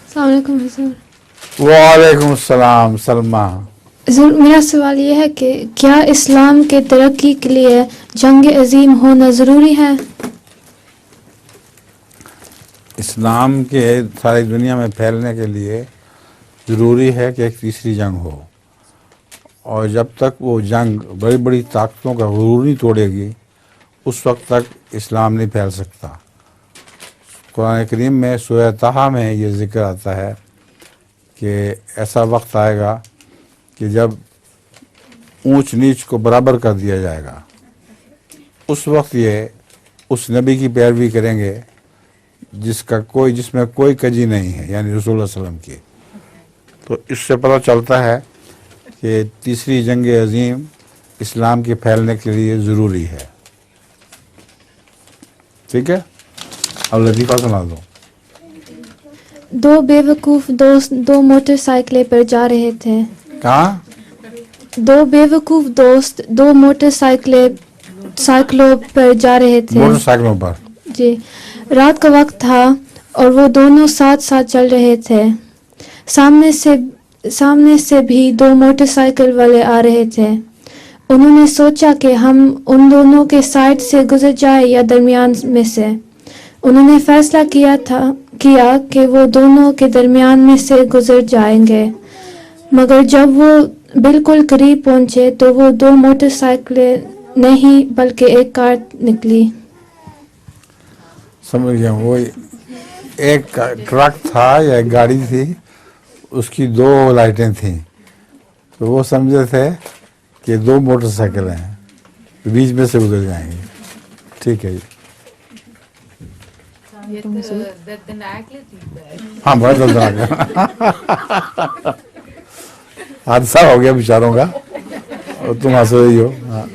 السلام علیکم حضور. وعلیکم السلام سلمہ. حضور میرا سوال یہ ہے کہ کیا اسلام کے ترقی کے لیے جنگ عظیم ہونا ضروری ہے؟ اسلام کے ساری دنیا میں پھیلنے کے لیے ضروری ہے کہ ایک تیسری جنگ ہو، اور جب تک وہ جنگ بڑی بڑی طاقتوں کا غرور نہیں توڑے گی اس وقت تک اسلام نہیں پھیل سکتا. قرآن کریم میں سورہ طٰہٰ میں یہ ذکر آتا ہے کہ ایسا وقت آئے گا کہ جب اونچ نیچ کو برابر کر دیا جائے گا. اس وقت یہ اس نبی کی پیروی کریں گے جس میں کوئی کجی نہیں ہے، یعنی رسول اللہ علیہ وسلم کی. تو اس سے پتہ چلتا ہے کہ تیسری جنگ عظیم اسلام کے پھیلنے کے لیے ضروری ہے. ٹھیک ہے، اب لطیفہ سنا دو. دو بے وقوف دوست دو موٹر سائیکلیں پر جا رہے تھے. کہاں؟ دو بے وقوف دوست دو موٹر سائیکلوں پر جا رہے تھے. موٹر سائیکلوں پر. جی. رات کا وقت تھا اور وہ دونوں ساتھ ساتھ چل رہے تھے. سامنے سے بھی دو موٹر سائیکل والے آ رہے تھے. انہوں نے سوچا کہ ہم ان دونوں کے سائڈ سے گزر جائیں یا درمیان میں سے. انہوں نے فیصلہ کیا کہ وہ دونوں کے درمیان میں سے گزر جائیں گے، مگر جب وہ بالکل قریب پہنچے تو وہ دو موٹر سائیکلیں نہیں بلکہ ایک کار نکلی. سمجھ گیا. وہ ایک ٹرک تھا یا ایک گاڑی تھی، اس کی دو لائٹیں تھیں، تو وہ سمجھے تھے کہ دو موٹر سائیکل ہیں، بیچ میں سے گزر جائیں گے. ٹھیک ہے جی. ہاں بہت دردناک حادثہ ہو گیا بیچاروں کا، اور تم ہنس رہی ہو. ہاں